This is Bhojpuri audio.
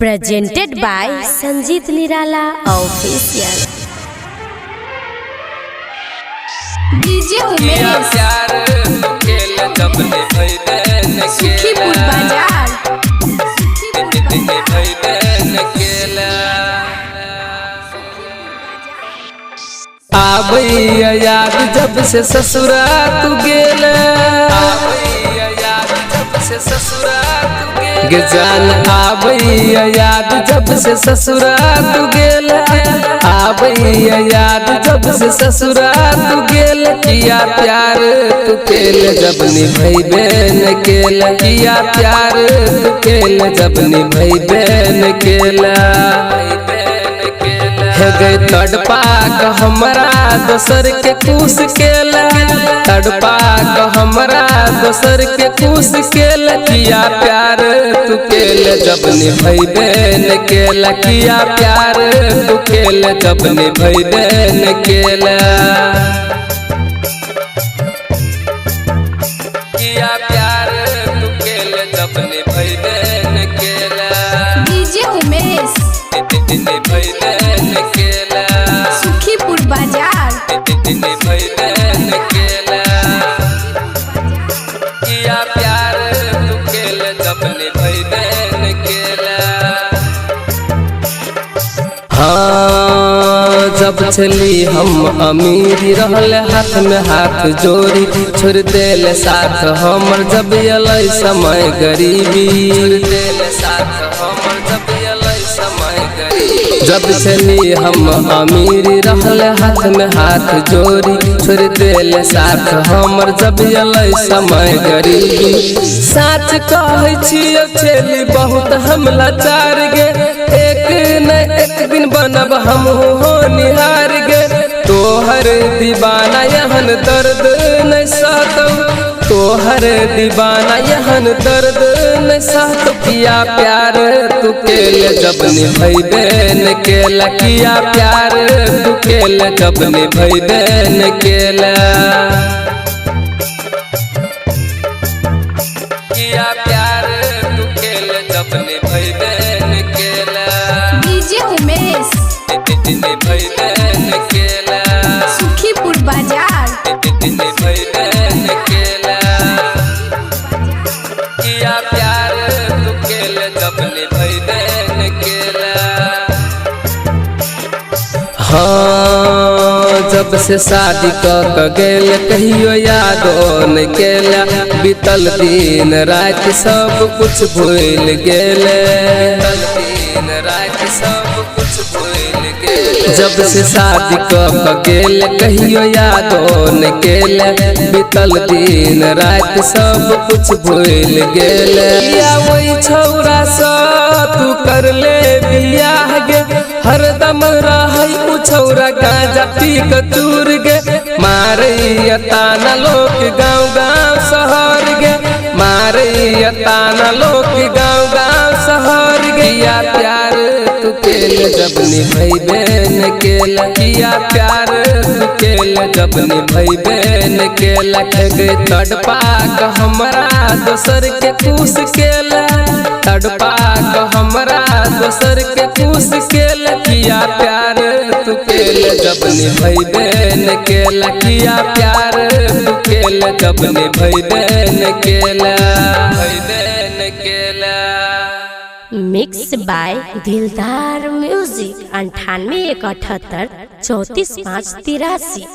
Presented by Sanjeet Nirala Official। DJ Umesh Sukhipur बाजार। आबैया याद जब से ससुरा तू गेल, जान आबैया याद जब से ससुरा तू गेल, आबैया याद जब से ससुरा तू गेल। किया प्यार तू केल जब निभैबे न केल, किया प्यार तू केल जब निभैबे न केला। गए तड़पा क हमरा दोसर के कुश केला, तड़पा क हमरा दोसर के कुश केला। किया प्यार तू केल जब निभैबे न केला, किया प्यार तू केल जब निभैबे न केला। किया प्यार तू केल जब निभैबे न केला। डीजे उमेश निभैबे न केला, सुखीपुर बाजार। निभैबे न केला। किया प्यार तू केल जब निभैबे न केला। हाँ जब चली हम अमीरी रहल हाथ में हाथ जोड़ी, छोड़ देल साथ हमर जब अलै समय गरीबी, छोड़ देल साथ हमर जब अलै समय गरीबी। जब चली हम अमीरी रहल हाथ में हाथ जोड़ी, छोड़ देल साथ हमर जब अलै समय गरीबी। साच कहै छियै चली बहुत हम लाचार गे, एक न एक दिन बनब हम हो निहार गे। तोहर दीवाना यहन दर्द न सहतौ, तोहर दीवाना यहन दर्द न सहतौ। किया प्यार तू केल जब निभैबे न केला, किया प्यार तू केल जब निभैबे न केला। किया प्यार तू केल जब निभैबे न केला। डीजे उमेश निभैबे न केला, सुखीपुर बाजार। निभैबे न केला। किया प्यार तू केल जब निभैबे न केला। हाँ जब से शादी क गेल कहियो यादो न केला, बीतल दिन रात सब कुछ भूल गेले, दिन रात सब कुछ भूल गेले। जब से शादी क गेल कहियो यादो न केले, बीतल दिन रात सब कुछ भूल गेले। या वही छौरा सा तू कर ले बियाह गे, हरदम रहै उ छौरा गांजा पी क चूर गे। मारैया ताना लोक गाँव गाँव शहर गे, मारैया ताना लोक गाँव गाँव शहर गे। किया प्यार तू केल जब निभैबे न केला, किया प्यार तू केल जब निभैबे न केला। गए तड़पा क हमरा दोसर के कुश केला, तड़पा क हमरा दोसर के कुश केला। किया प्यार तू केल जब निभैबे न केला, किया प्यार तू केल जब निभैबे न केला। निभैबे न केला। Mixed by दिलदार म्यूजिक 98 178 34 5 83।